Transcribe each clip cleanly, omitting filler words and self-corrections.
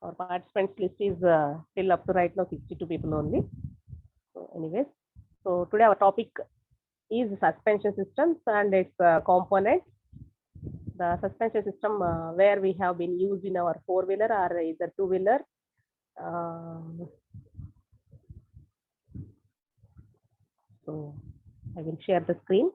Our participants list is still up to right now 62 people only. So anyways, so today our topic is suspension systems and its components. The suspension system where we have been used in our four-wheeler or either two-wheeler. So I will share the screen.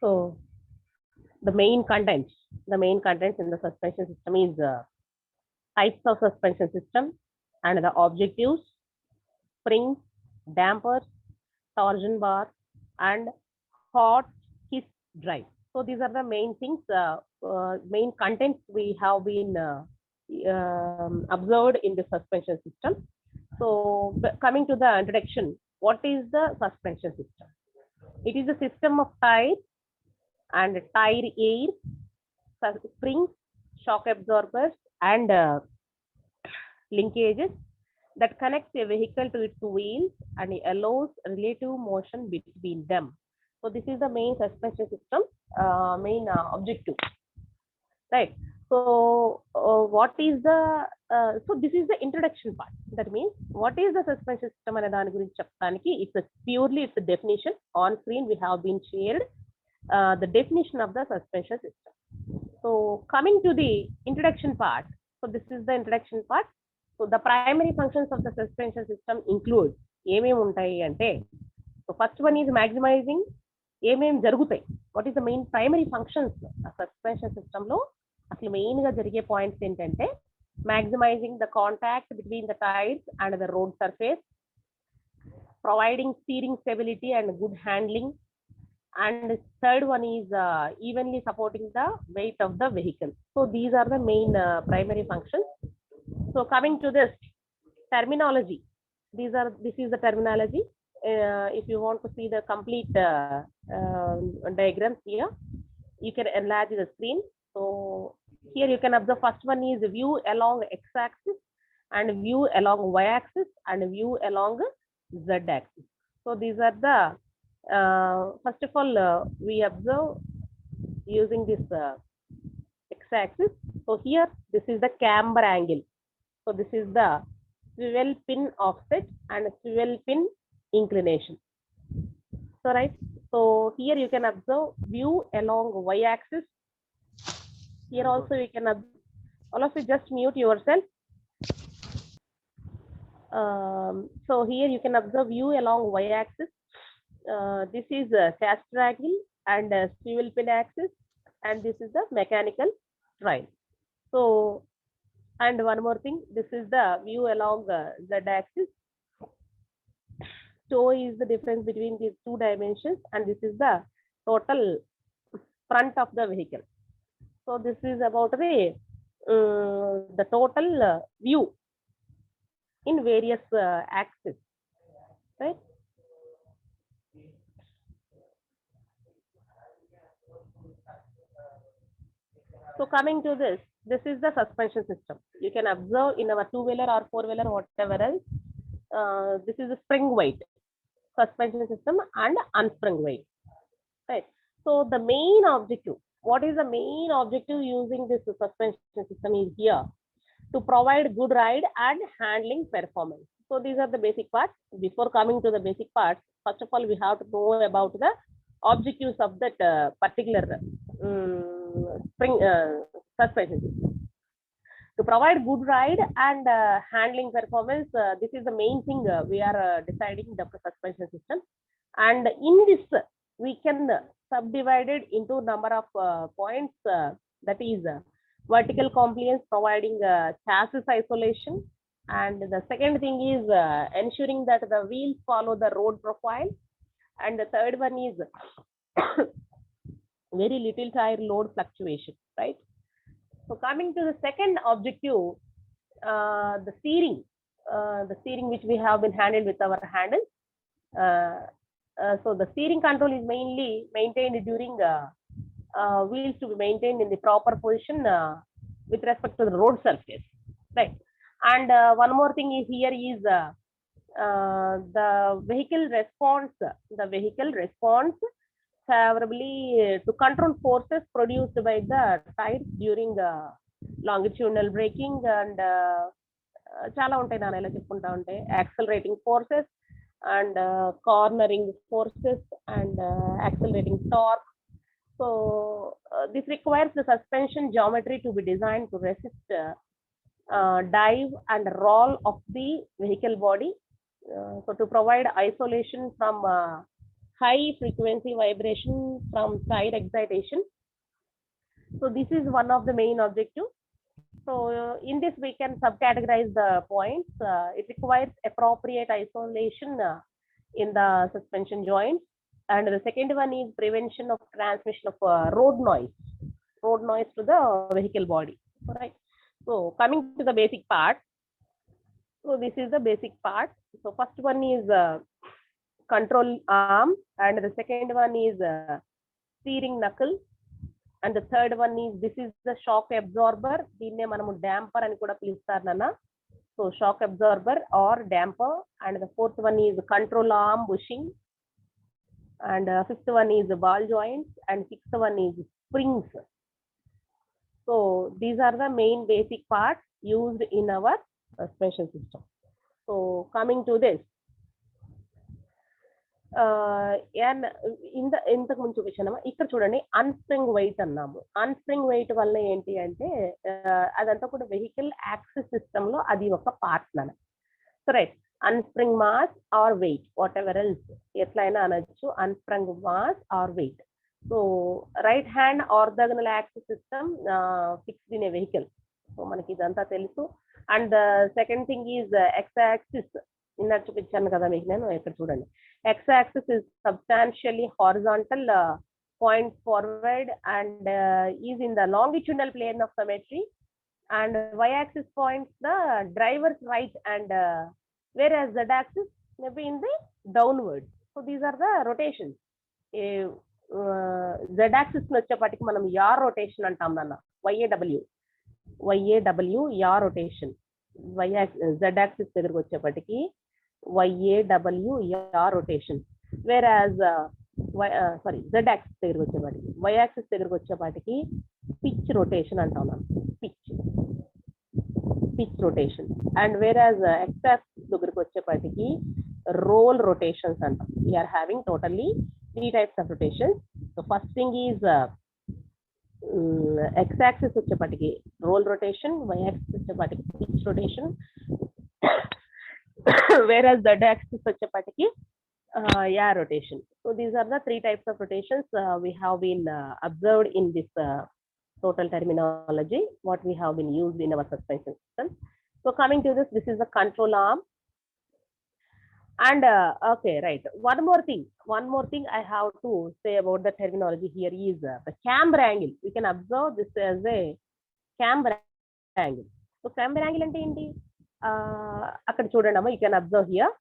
So the main contents in the suspension system is types of suspension system and the objectives, springs, dampers, torsion bar, and hot kiss drive. So these are the main things, main contents we have been observed in the suspension system. So coming to the introduction, what is the suspension system? It is a system of tires and tire air, springs, shock absorbers, and linkages that connects a vehicle to its wheels and allows relative motion between them. So this is the main suspension system, main objective, right? So what is the so this is the introduction part. That means what is the suspension system and దాని గురించి చెప్పడానికి it's a definition. On screen we have been shared the definition of the suspension system. So coming to the introduction part, so this is the introduction part. So the primary functions of the suspension system include ఏమేమి ఉంటాయి అంటే, so first one is maximizing ఏమేమి జరుగుతాయి. What is the main primary functions ఆ suspension system లో అసలు main గా జరిగే పాయింట్స్ ఏంటంటే, maximizing the contact between the tires and the road surface, providing steering stability and good handling, and third one is evenly supporting the weight of the vehicle. So these are the main primary functions. So coming to this terminology, this is the terminology. If you want to see the complete diagrams here, you can enlarge the screen. So here you can observe first one is view along x-axis and view along y-axis and view along z-axis. So these are the first of all we observe using this x-axis. So here this is the camber angle. So this is the swivel pin offset and swivel pin inclination. So right. So here you can observe view along y-axis. Here also you can observe, all of you just mute yourself. So here you can observe view along y-axis. This is caster angle and swivel pin axis, and this is the mechanical trial. So, and one more thing, this is the view along z-axis. So is the difference between these two dimensions, and this is the total front of the vehicle. So this is about the total view in various axes, right? So coming to this is the suspension system. You can observe in our two-wheeler or four-wheeler, whatever else. This is a spring weight suspension system and unspring weight, right? So the main objective, what is the main objective using this suspension system is here to provide good ride and handling performance. So these are the basic parts. Before coming to the basic parts, first of all, we have to know about the objectives of that particular spring suspension system. To provide good ride and handling performance, this is the main thing we are deciding the suspension system. And in this, we can subdivide it into number of points. That is vertical compliance, providing chassis isolation. And the second thing is ensuring that the wheels follow the road profile. And the third one is very little tire load fluctuation, right? So coming to the second objective, the steering which we have been handled with our handles. So the steering control is mainly maintained during wheels to be maintained in the proper position with respect to the road surface, right? And one more thing is here is the vehicle response favorably to control forces produced by the tires during longitudinal braking and చాలా ఉంటాయి నాన్న ఇలా చెప్పుకుంటా ఉంటే accelerating forces and cornering forces and accelerating torque. So this requires the suspension geometry to be designed to resist dive and roll of the vehicle body. So to provide isolation from high frequency vibration from side excitation. So this is one of the main objectives. So in this we can subcategorize the points. It requires appropriate isolation in the suspension joints, and the second one is prevention of transmission of road noise to the vehicle body. Right. So coming to the basic part. So this is the basic part. So first one is control arm, and the second one is steering knuckle. And the third one is, this is the shock absorber. దీన్నే మనము damper అని కూడా పిలుస్తారు నాన్న. So shock absorber or damper. And the fourth one is control arm bushing. And fifth one is ball joints. And sixth one is springs. So these are the main basic parts used in our suspension system. So coming to this. And ఇంతకు ముందు చూపించాము ఇక్కడ చూడండి అన్స్ప్రింగ్ wait అన్నాము. అన్స్ప్రింగ్ wait వల్ల ఏంటి అంటే అదంతా కూడా వెహికల్ యాక్సిస్ సిస్టమ్ లో అది ఒక పార్ట్ నాన్న. So right, unsprung mass or weight, whatever else ఎట్లయినా అనొచ్చు, unsprung mass or weight. So right hand orthogonal axis system fixed in a vehicle. So మనకి ఇదంతా తెలుసు. And second thing is X axis. ఇందాక చూపించాను కదా మీకు నేను, ఇక్కడ చూడండి. X axis is substantially horizontal, points forward and is in the longitudinal plane of symmetry, and Y axis points the driver's right, and whereas Z axis may be in the downward. So these are the rotations. Z axis వచ్చేపటికి మనం yaw rotation అంటాం నాన్న. YAW yaw rotation. Z axis దగ్గరకు వచ్చేపటికి YAW yaw rotation, whereas Z axis దగ్గరకు వచ్చేపాటికి, Y axis దగ్గరకు వచ్చేపాటికి pitch rotation అంటాం మనం. pitch rotation. And whereas X axis దగ్గరకు వచ్చేపాటికి roll rotations అంటాం. We are having totally 3 types of rotations. So first thing is X axis వచ్చేపాటికి roll rotation, Y axis వచ్చేపాటికి pitch rotation. Whereas the axis వచ్చేపటికి yaw rotation. So these are the 3 types of rotations we have been observed in this total terminology, what we have been used in our suspension system. So coming to this is the control arm. And okay, right, one more thing I have to say about the terminology here is the camber angle. We can observe this as a camber angle. So camber angle ante enti? అక్కడ చూడండి అమ్మా, you can observe here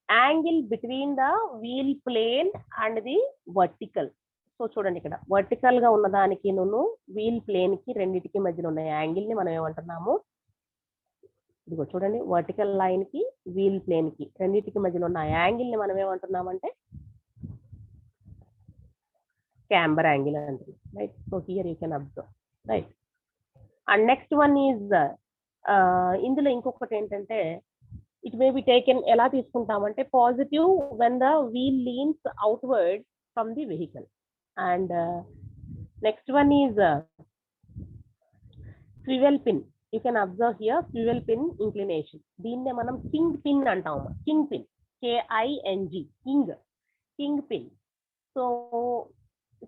angle between the wheel plane and the vertical. So చూడండి ఇక్కడ vertical గా ఉన్నదానికి wheel plane కి రెండింటికి మధ్యన ఉన్న యాంగిల్ ని మనం ఏమంటున్నాము, ఇదిగో చూడండి, వర్టికల్ లైన్ కి వీల్ ప్లేన్ కి రెండింటికి మధ్యన ఉన్న యాంగిల్ ని మనం ఏమంటున్నామంటే క్యాంబర్ యాంగిల్ అంటుంది. Right, so here you can observe. Right, and next one is ఇందులో ఇంకొకటి ఏంటంటే, ఇట్ మే బి టేకెన్, ఎలా తీసుకుంటామంటే positive when the wheel leans outward from the vehicle. And next one is swivel pin. You can observe here swivel pin inclination. దీన్నే మనం king pin అంటాము. King pin, KING, king pin. So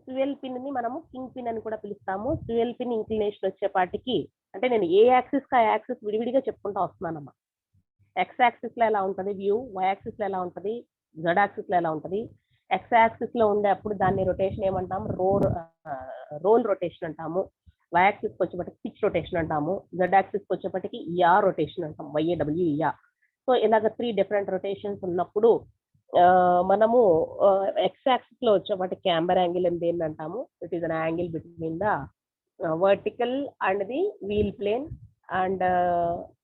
swivel pin ని మనము king pin అని కూడా పిలుస్తాము. Swivel pin inclination వచ్చేపాటికి, అంటే నేను ఏ యాక్సిస్ కి ఆ యాక్సిస్ విడివిడిగా చెప్పుకుంటా వస్తున్నానమ్మా. ఎక్స్ యాక్సిస్ లో ఎలా ఉంటుంది వ్యూ, వై యాక్సిస్ లో ఎలా ఉంటుంది, జెడ్ యాక్సిస్ లో ఎలా ఉంటుంది. ఎక్స్ యాక్సిస్ లో ఉండేప్పుడు దాన్ని రొటేషన్ ఏమంటాము, రోల్ రొటేషన్ అంటాము. వై యాక్సిస్ కి వచ్చేపటికి పిచ్ రొటేషన్ అంటాము. జెడ్ యాక్సిస్ కి వచ్చేపటికి యా రొటేషన్ అంటాం, YAW యా. సో ఇలాగ 3 డిఫరెంట్ రొటేషన్స్ ఉన్నప్పుడు మనము ఎక్స్ యాక్సిస్ లో వచ్చేపటికి క్యాంబర్ యాంగిల్ అని దేన్ని అంటాము. It is an angle between the vertical and the wheel plane, And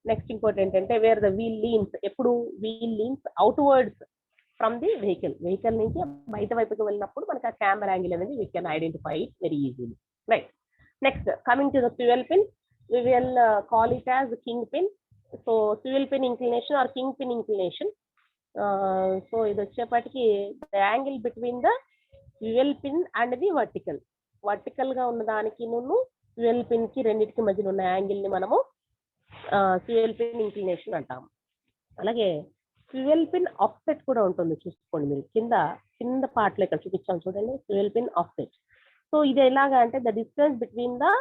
next important ante where the wheel leans, eppudu wheel leans outwards from the vehicle nunchi baita vaipuku vellinappudu manaki a camber angle anedi we can identify it very easily, right? Next, coming to the fuel pin, we will call it as kingpin. So fuel pin inclination or kingpin inclination. So ఇది వచ్చేపటికి the angle between the fuel pin and the vertical గా ఉన్న దానికి నువ్వు fuel pin కి రెండిటికి మధ్యలో ఉన్న angle ని మనము fuel pin inclination అంటాము. అలాగే fuel pin offset కూడా ఉంటుంది, చూసుకోండి మీరు కింద పార్ట్ లో ఇక్కడ చూపించాను చూడండి, fuel pin offset. సో ఇది ఎలాగా అంటే the distance between the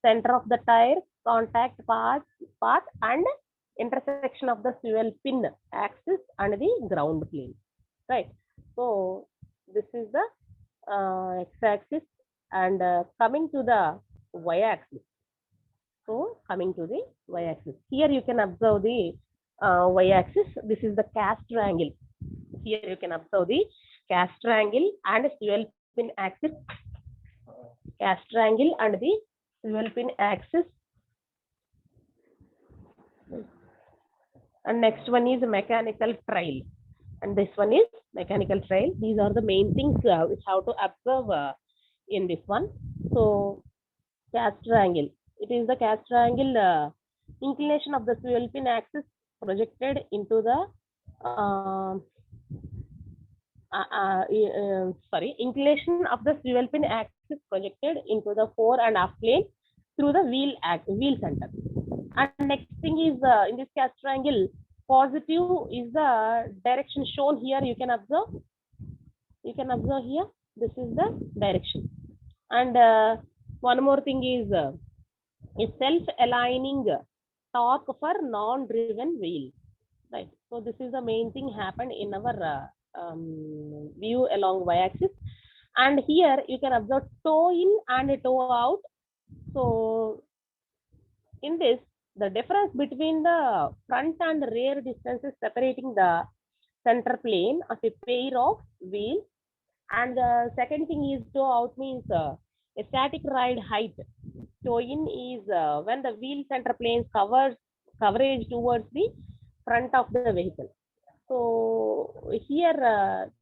center of the tire contact path and intersection of the fuel pin axis and the ground plane, right? So this is the x-axis and coming to the y-axis. So coming to the y-axis, here you can observe the y-axis. This is the caster angle. Here you can observe the caster angle and fuel pin axis. Caster angle and the fuel pin axis. And next one is mechanical trail, and this one is mechanical trail. These are the main things which have to observe in this one. So caster angle, it is the caster angle inclination of the fuel pin axis projected into the inclination of the fuel pin axis projected into the fore and aft plane through the wheel center. And next thing is in this caster angle, positive is the direction shown here. You can observe here, this is the direction. And one more thing is a self-aligning torque for non-driven wheel, right? So this is the main thing happened in our view along y-axis. And here you can observe toe in and toe out. So in this, the difference between the front and rear distances separating the center plane of a pair of wheels. And the second thing is toe out means a static ride height. Toe in is when the wheel center planes coverage towards the front of the vehicle. So here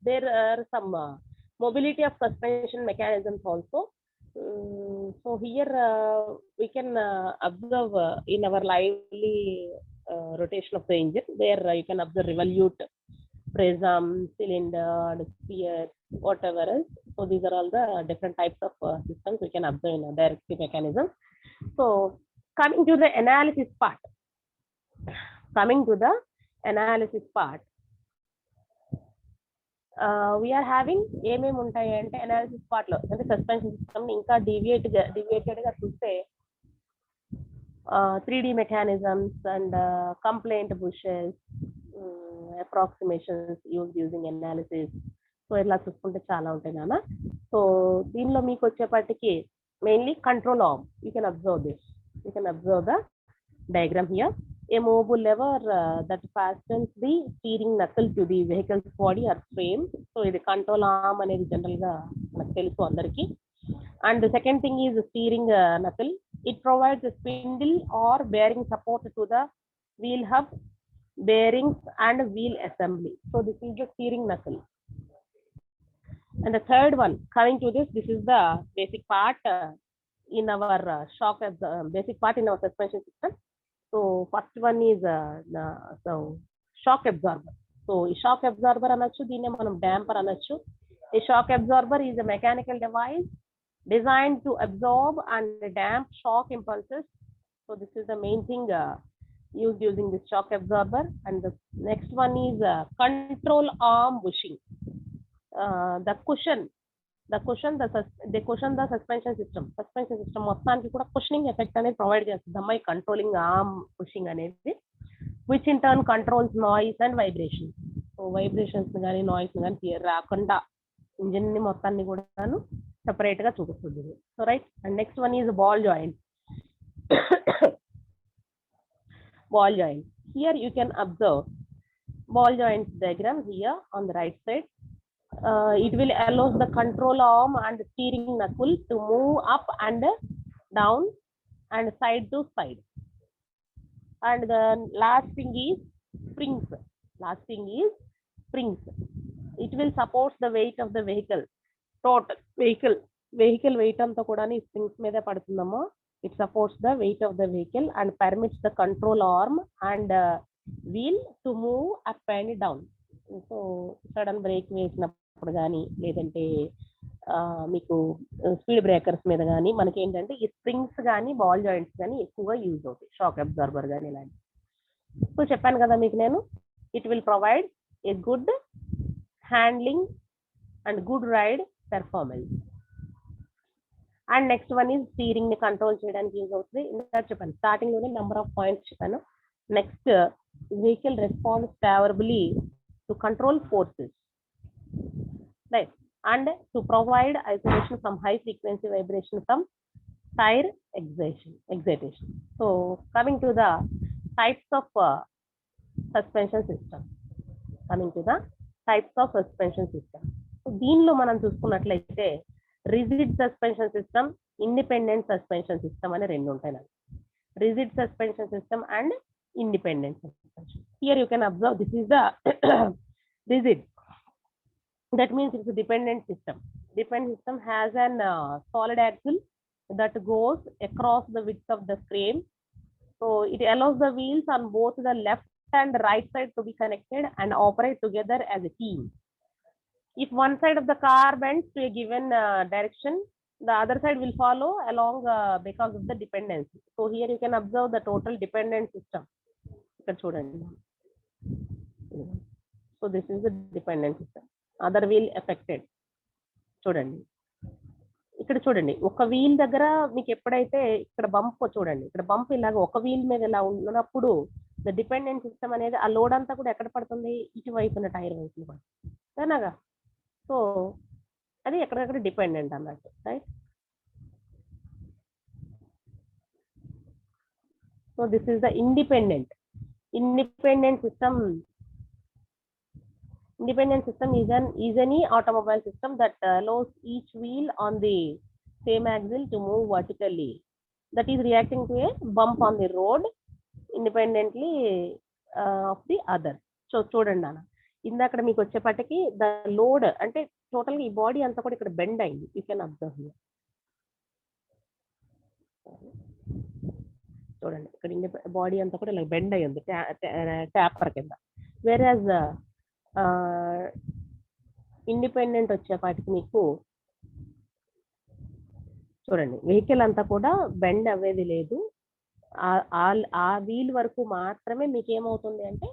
there are some mobility of suspension mechanisms also. So here we can observe in our lively rotation of the engine, there you can observe revolute, prism, cylinder, sphere, whatever else. So these are all the different types of systems we can observe in a directive mechanism. So coming to the analysis part, we are having ఏమేమి ఉంటాయి అంటే analysis part లో అంటే suspension system ఇంకా deviated గా చూస్తే 3D mechanisms and compliant bushes, approximations using analysis. So ఇలా చూసుకుంటే చాలా ఉంటాయి నాన్న. సో దీనిలో మీకు వచ్చేపటికి mainly control arm, you can observe the diagram here. A mobile lever that fastens the steering knuckle to the vehicle's body or frame. So ఇది control arm అనేది జనరల్ గా మనకు తెలుసు అందరికి. And the second thing is the steering knuckle. It provides a spindle or bearing support to the wheel hub, bearings and wheel assembly. So this is the steering knuckle. And the third one, coming to this is the basic part in our basic part in our suspension system. So first one is shock absorber. So shock absorber అనొచ్చు, దీన్నే మనం damper అనొచ్చు. A shock absorber is a mechanical device designed to absorb and damp shock impulses. So this is the main thing used using this shock absorber. And the next one is control arm bushing. The cushion the suspension system మొత్తానికి కూడా cushioning effect అనేది provide చేస్తుంది అమ్మాయి controlling arm pushing అనేది, which in turn controls noise and vibration. So vibrations కానీ noise కానీ రాకుండా engine ని మొత్తాన్ని కూడా సెపరేట్ గా చూపిస్తుంది. So right. And next one is ball joint. Here you can observe ball joint diagram here on the right side. It will allow the control arm and steering knuckle to move up and down and side to side. And the last thing is springs. Last thing is springs. It will support the weight of the vehicle. Total vehicle weight అంతా కూడా ఈ springs మీదే పడుతుందమ్మా. It supports the weight of the vehicle and permits the control arm and wheel to move up and down. So sudden brake వేసినప్పుడు కానీ లేదంటే మీకు speed breakers మీద కానీ మనకి ఏంటంటే ఈ స్ప్రింగ్స్ కానీ బాల్ జాయింట్స్ కానీ ఎక్కువగా యూజ్ అవుతాయి, షాక్ అబ్జార్బర్ కానీ ఇలాంటి. సో చెప్పాను కదా మీకు నేను, it will provide a good handling and good ride performance. And next one is steering ని కంట్రోల్ చేయడానికి యూజ్ అవుతుంది. ఇంకా చెప్పాను స్టార్టింగ్ లోనే నెంబర్ ఆఫ్ పాయింట్స్ చెప్పాను. Next vehicle response favourably to control forces, right, and to provide isolation from high frequency vibration from tire excitation. So coming to the types of suspension system. So దీనిలో మనం చూసుకున్నట్లయితే rigid suspension system, independent suspension system అని రెండు ఉంటాయి నాకు. Rigid suspension system and independent suspension. Here you can observe this is the rigid. That means it's a dependent system. Dependent system has an solid axle that goes across the width of the frame. So it allows the wheels on both the left and right side to be connected and operate together as a team. If one side of the car bends to a given direction, the other side will follow along because of the dependency. So here you can observe the total dependent system. So this is the dependent system. Other wheel affected. చూడండి ఇక్కడ చూడండి, ఒక wheel దగ్గర మీకు ఎప్పుడైతే ఇక్కడ bump చూడండి, ఇక్కడ బంప్ ఇలాగ ఒక వీల్ మీద ఇలా ఉన్నప్పుడు ద డిపెండెంట్ సిస్టమ్ అనేది ఆ లోడ్ అంతా కూడా ఎక్కడ పడుతుంది, ఇటువైపున టైర్ వైపున పడుతుంది సరేనాగా. సో అది ఎక్కడెక్కడ డిపెండెంట్ అన్నట్టు, right. So this is the independent system. Independent system is any automobile system that allows each wheel on the same axle to move vertically, that is reacting to a bump on the road independently of the other. So చూడండి అన్న, ఇందాక మీకు వచ్చేపటికి the load అంటే టోటల్గా ఈ body అంతా కూడా ఇక్కడ బెండ్ అయింది. You can observe here. చూడండి ఇక్కడ బాడీ అంతా కూడా ఇలా బెండ్ అయ్యింది ట్యాపర్ కింద. వేరేజ్ ఇండిపెండెంట్ వచ్చేపాటికి మీకు చూడండి వెహికల్ అంతా కూడా బెండ్ అవ్వేది లేదు. ఆ వీల్ వరకు మాత్రమే మీకు ఏమవుతుంది అంటే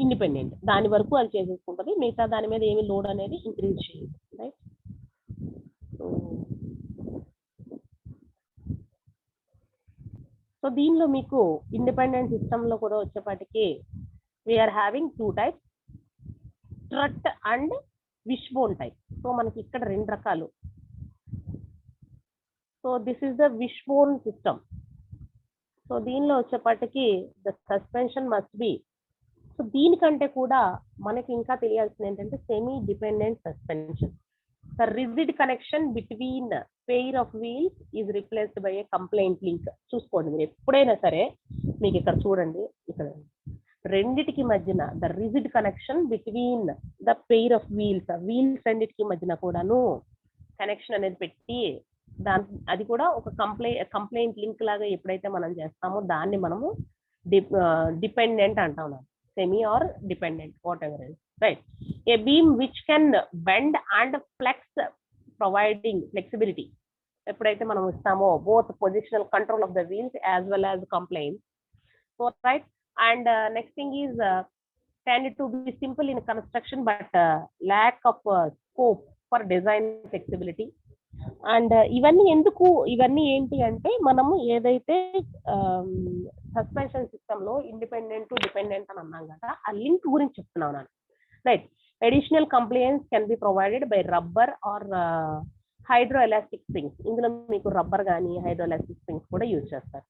ఇండిపెండెంట్, దాని వరకు అది చేసేసుకుంటుంది, మిగతా దాని మీద ఏమి లోడ్ అనేది ఇంక్రీజ్ చేయదు, రైట్. సో దీనిలో మీకు ఇండిపెండెంట్ సిస్టంలో కూడా వచ్చేపాటికి we are having two types, strut and wishbone type. So మనకి ఇక్కడ రెండు రకాలు. So this is the wishbone system. So దీనిలో వచ్చేపాటికి the suspension must be, so దీనికంటే కూడా మనకి ఇంకా తెలియాల్సింది ఏంటంటే semi dependent suspension. The rigid connection between pair of wheels is replaced by A complaint link. చూసుకోండి మీరు ఎప్పుడైనా సరే, మీకు ఇక్కడ చూడండి, ఇక్కడ రెండిటికి మధ్యన the rigid connection between the pair of wheels రెండిటికి మధ్యన కూడాను కనెక్షన్ అనేది పెట్టి అది కూడా ఒక కంప్లైంట్ లింక్ లాగా ఎప్పుడైతే మనం చేస్తామో దాన్ని మనము డిపెండెంట్ అంటాం, semi or dependent whatever is, right. A beam which can bend and flex providing flexibility. ఎప్పుడైతే మనం ఇస్తామో both positional control of the wheels as well as compliant. So right. And next thing is tended to be simple in construction but lack of scope for design flexibility. And ఇవన్నీ ఏంటి అంటే మనము ఏదైతే suspension system లో independent to dependent అని అన్నాం కదా, ఆ లింక్ గురించి చెప్తున్నాను నేను, right. Additional compliance can be provided by rubber or hydro elastic springs. ఇందులో మీకు రబ్బర్ కానీ హైడ్రో ఎలాస్టిక్ స్ప్రింగ్స్ కూడా యూజ్ చేస్తారు.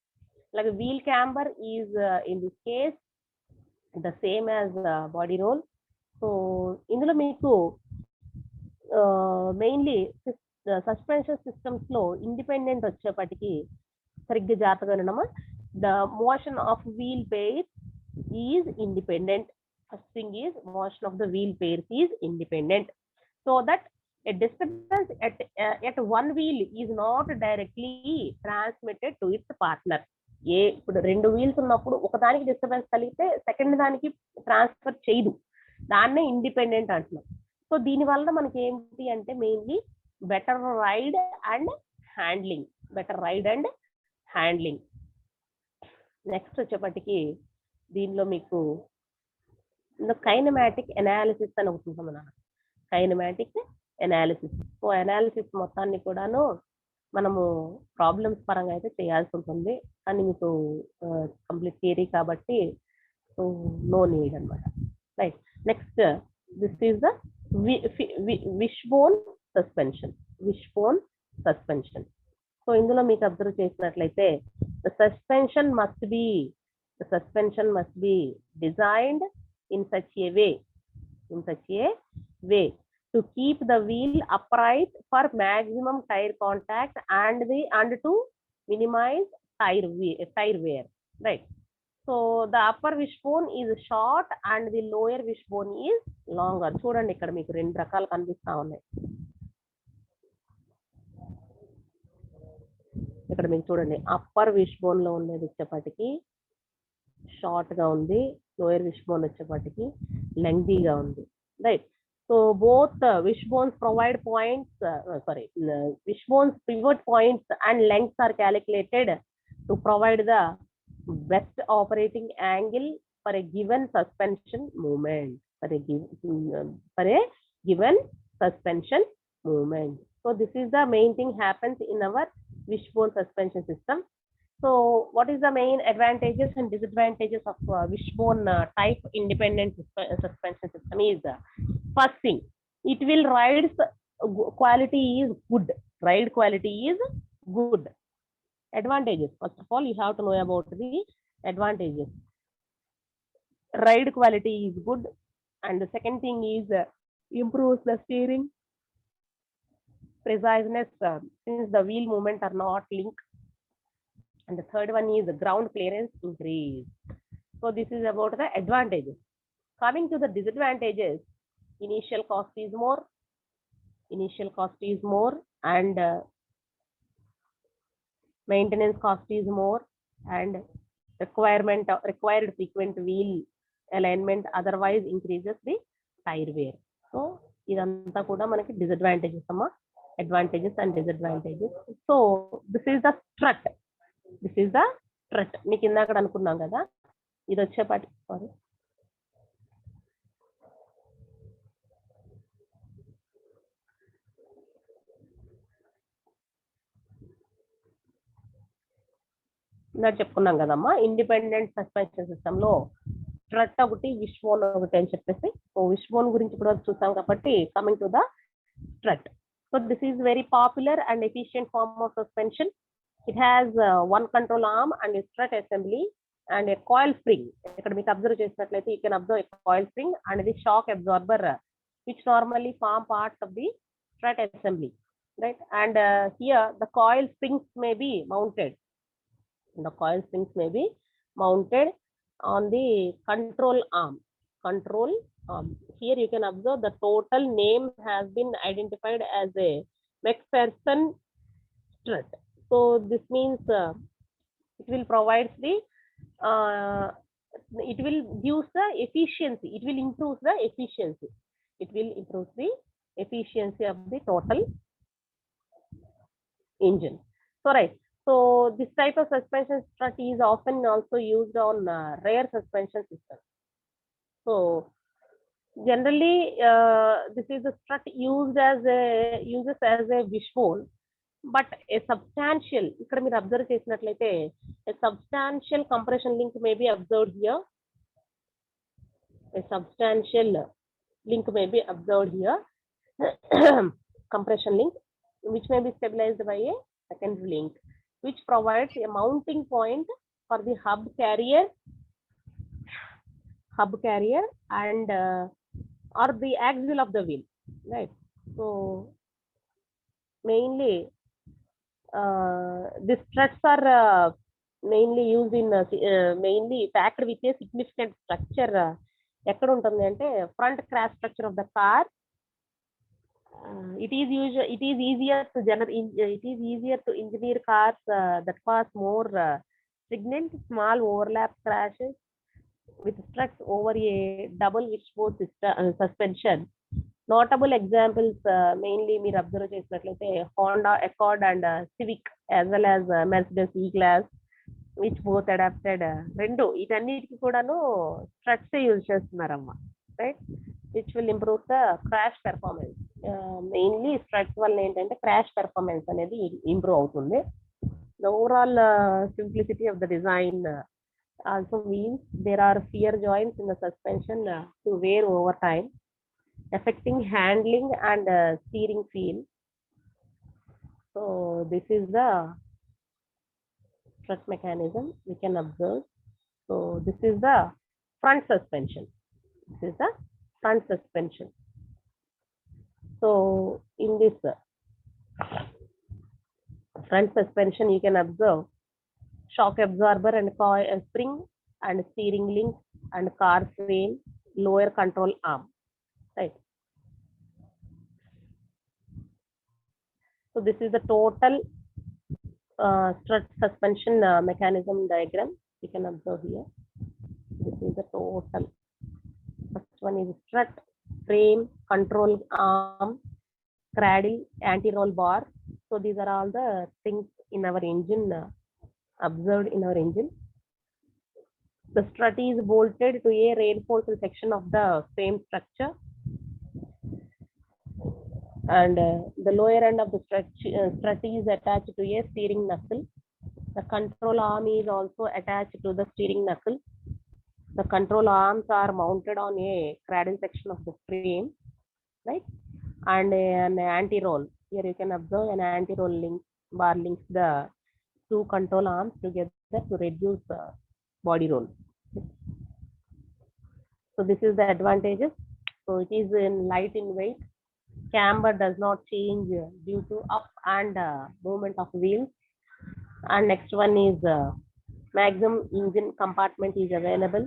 Like wheel camber is in this case the same as body roll. So ఇందులో మీకు మెయిన్లీ సస్పెన్షన్ సిస్టమ్స్ లో independent వచ్చేపటికి సరిగ్గా జాగ్రత్తగా ఉండమా, the motion of wheel pairs is independent. First thing is motion of the wheel pairs is independent, so that a disturbance at one wheel is not directly transmitted to its partner. ఇప్పుడు రెండు wheels ఉన్నప్పుడు ఒకదానికి disturbance కలిగితే second దానికి transfer చేయదు, దాన్నే independent అంటున్నాం. So దీని వల్ల మనకి ఏంటి అంటే mainly better ride and handling, better ride and handling. Next వచ్చేపటికి దీనిలో మీకు కైనమాటిక్ ఎనాలిసిస్ అని ఒకటి ఉంటుంది అన్నమాట. Kinematic analysis. సో ఎనాలిసిస్ మొత్తాన్ని కూడాను మనము ప్రాబ్లమ్స్ పరంగా అయితే చేయాల్సి ఉంటుంది, కానీ మీకు కంప్లీట్ థియరీ కాబట్టి సో నో నీడ్ అనమాట. Right. Next this is the wishbone suspension. Wishbone suspension. So ఇందులో మీకు అబ్జర్వ్ చేసినట్లయితే the suspension must be designed in such a way to keep the wheel upright for maximum tire contact and to minimize tire wear, right? So the upper wishbone is short and the lower wishbone is longer. చూడండి ఇక్కడ మీకు రెండు రకాలు కనిపిస్తా ఉన్నాయి. ఇక్కడ మీకు చూడండి అప్పర్ విష్బోన్ లో ఉండేది వచ్చేపటికి షార్ట్ గా ఉంది, లోయర్ విష్బోన్ వచ్చేపటికి లెంగ్తీగా ఉంది, right? So both wishbones provide points, wishbones pivot points and lengths are calculated to provide the best operating angle for a given suspension movement. So this is the main thing happens in our wishbone suspension system. So what is the main advantages and disadvantages of wishbone type independent suspension system is first thing, it will ride quality is good. Ride quality is good. Advantages, first of all you have to know about the advantages. Ride quality is good, and the second thing is improves the steering preciseness since the wheel movement are not linked, and the third one is the ground clearance increase. So this is about the advantages. Coming to the disadvantages, initial cost is more and maintenance cost is more, and required frequent wheel alignment otherwise increases the tire wear. So idantha kuda manaki disadvantages amma, advantages and disadvantages. So this is the strut. మీకు ఇందాక అనుకున్నాం కదా, ఇది వచ్చేపాటి sorry ఇందాక చెప్పుకున్నాం కదమ్మా, independent suspension system లో strut ఒకటి, విష్బోన్ ఒకటి అని చెప్పేసి. సో విష్బోన్ గురించి కూడా చూసాం కాబట్టి coming to the strut. So this is very popular and efficient form of suspension. It has one control arm and a strut assembly and a coil spring. ఇక్కడ మీకు అబ్జర్వ్ చేసినట్లయితే you can observe a coil spring and the shock absorber which normally form parts of the strut assembly, right? And here the coil springs may be mounted. The coil springs may be mounted on the control arm. Here you can observe the total name has been identified as a McPherson strut. So this means it will provide the it will use the efficiency, it will improve the efficiency of the total engine. So right, so this type of suspension strut is often also used on rear suspension system. So generally this is the strut uses as a wishbone, but a substantial, ఇక్కడ మీరు observe చేసినట్లయితే a substantial compression link may be observed here. Compression link which may be stabilized by a secondary link which provides a mounting point for the hub carrier and or the axle of the wheel, right? So mainly these struts are mainly used in mainly packed with a significant structure. ఎక్కడ ఉంటుంది అంటే front crash structure of the car. It is easier to engineer cars that cause more pregnant small overlap crashes with struts over a double wishbone suspension. Notable examples mainly మీరు observe చేసినట్లయితే Honda Accord and Civic as well as Mercedes E-Class which both adapted రెండు వీటన్నిటికి కూడాను struts use చేస్తున్నారమ్మా, right, which will improve the crash performance. మెయిన్లీ struts వల్ల ఏంటంటే crash performance అనేది ఇంప్రూవ్ అవుతుంది. The overall simplicity of the design also means there are fewer joints in the suspension to wear over time, affecting handling and steering feel. So this is the strut mechanism we can observe. So this is the front suspension. This is the front suspension. So in this front suspension you can observe shock absorber and coil spring and steering link and car frame, lower control arm, right. So this is the total strut suspension mechanism diagram you can observe here. This is the total. First one is strut, frame, control arm, cradle, anti-roll bar. So these are all the things in our engine observed in our engine. The strut is bolted to a reinforced section of the frame structure, and the lower end of the strut is attached to a steering knuckle. The control arm is also attached to the steering knuckle. The control arms are mounted on a cradle section of the frame, right, and an anti-roll. Here you can observe an anti-roll bar links the two control arms together to reduce body roll. So this is the advantages. So it is in light in weight. Camber does not change due to up and movement of wheels. And next one is maximum engine compartment is available,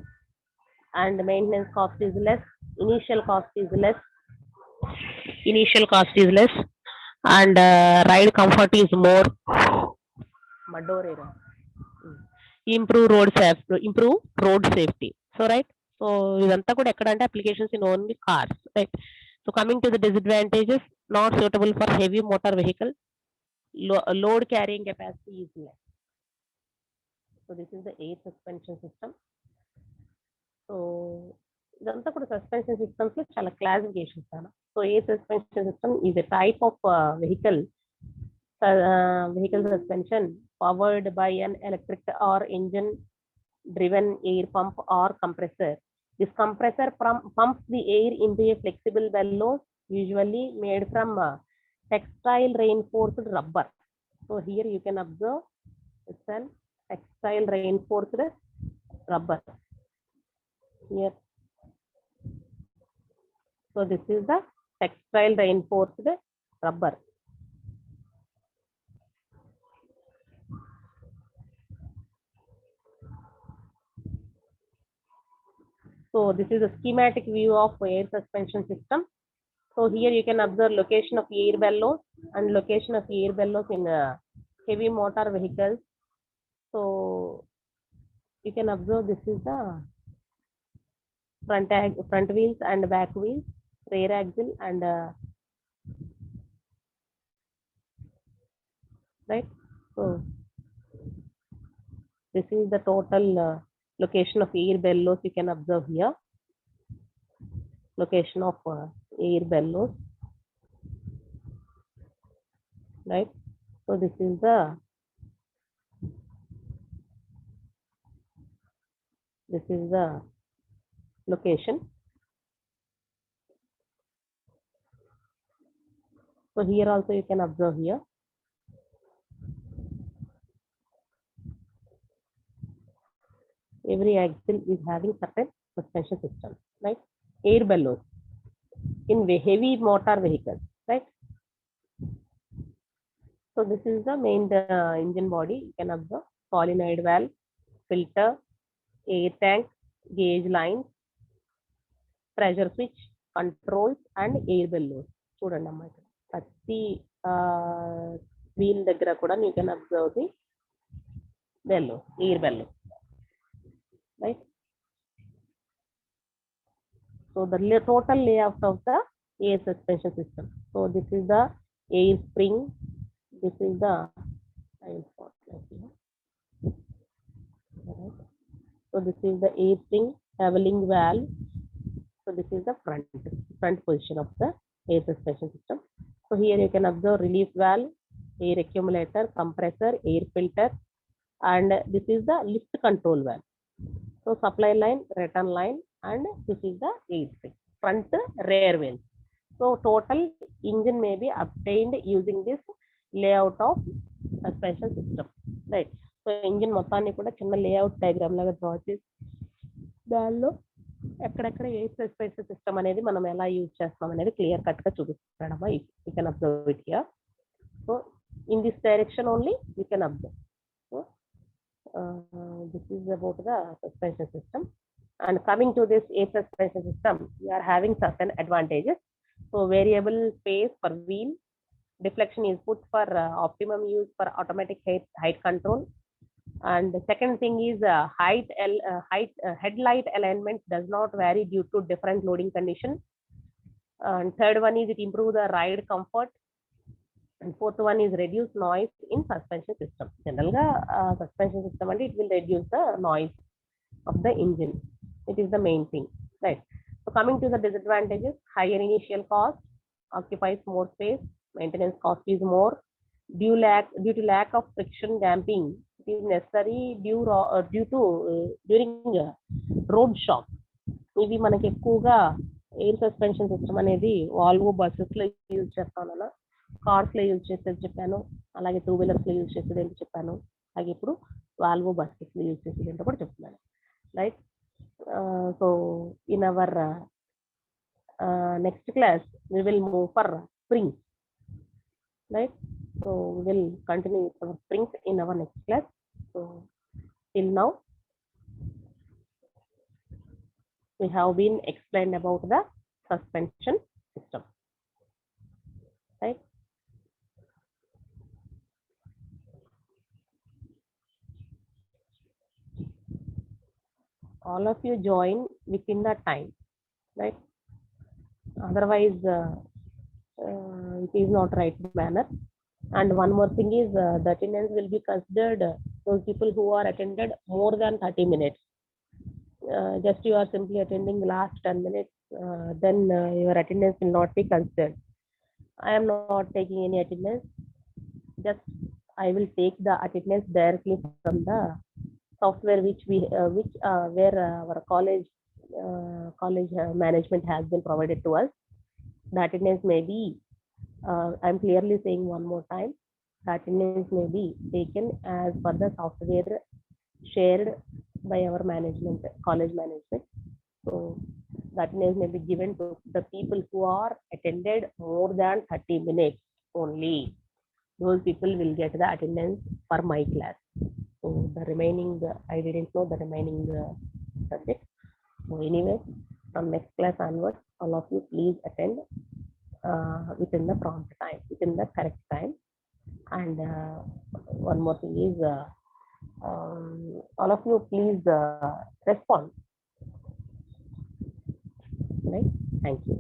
and maintenance cost is less. Initial cost is less. And ride comfort is more. Improve road safety. So right. So ఇదంతా కూడా ఎక్కడ అంటే applications in only cars, right. So coming to the disadvantages, not suitable for heavy motor vehicle. Load carrying capacity is less. So this is the air suspension system. So ఇదంతా కూడా suspension systems లో చాలా classifications అన్న. So air suspension system is a type of vehicle suspension powered by an electric or engine driven air pump or compressor. This compressor pumps the air into a flexible bellows usually made from textile reinforced rubber. So here you can observe it's an textile reinforced rubber here. So this is the textile reinforced rubber. So this is a schematic view of air suspension system. So here you can observe location of air bellows and location of air bellows in heavy motor vehicles. So you can observe this is the front wheels and back wheels, rear axle and right. So this is the total location of air bellows you can observe here. Location of air bellows, right. So this is the location. So here also you can observe here. Every axle is having certain suspension system, right. Air bellows in heavy motor vehicles, right. So this is the main engine body you can observe. solenoid valve, filter, air tank, gauge lines, pressure switch, controls, and air bellows. చూడండి అమ్మా ఇక్కడ ప్రతి wheel దగ్గర కూడా you can observe the bellow, air bellow, right? So the total layout of the air suspension system. So this is the air spring. This is the so this is the air spring, leveling valve. So this is the front position of the air suspension system. So here you can observe release valve, air accumulator, compressor, air filter, and this is the lift control valve. So supply line, return line, and this is the air spring, front rear valve. So total engine may be obtained using this layout of suspension system, right? So engine మొత్తాన్ని కూడా చిన్న layout diagram లాగా draw చేసి దానిలో ఎక్కడెక్కడ ఏ suspension system అనేది మనం ఎలా యూజ్ చేస్తాం అనేది క్లియర్ కట్ గా చూపిస్తాడమ్మా. You can observe it here. So in this direction only you can observe. So this is about the suspension system. And coming to this air suspension system, we are having certain advantages. So variable pace per wheel, deflection is put for optimum use for automatic height control. And the second thing is headlight alignment does not vary due to different loading conditions. And third one is it improve the ride comfort. And fourth one is reduce noise in suspension system. Generally, suspension system and it will reduce the noise of the engine. It is the main thing, right? So coming to the disadvantages, higher initial cost, occupies more space, maintenance cost is more, due to lack of friction damping, it is necessary during road shock. ఇవి మనకి ఎక్కువగా air suspension system అనేది Volvo buses లో use చేస్తాను, cars లో use చేసేది చెప్పాను, అలాగే 2 వీలర్స్ లో యూజ్ చేసేది ఏంటి చెప్పాను, అలాగే ఇప్పుడు వాల్వో బస్సెస్ లో యూజ్ చేసేది ఏంటో కూడా చెప్తున్నాను, right? So in our next class we will move for springs, right? So we will continue with our springs in our next class. So till now we have been explained about the suspension system, right? All of you join within the time, right? Otherwise it is not right manner. And one more thing is the attendance will be considered those people who are attended more than 30 minutes. Just you are simply attending the last 10 minutes, then your attendance will not be considered. I am not taking any attendance. Just I will take the attendance directly from the software where our college management has been provided to us. The attendance may be I'm clearly saying one more time, the attendance may be taken as per the software shared by our management, college management. So the attendance may be given to the people who are attended more than 30 minutes only. Those people will get the attendance for my class. So the remaining, I didn't know the remaining subject. So anyway, from next class onwards, all of you please attend within the prompt time, within the correct time. And one more thing is, all of you please respond. Right? Thank you.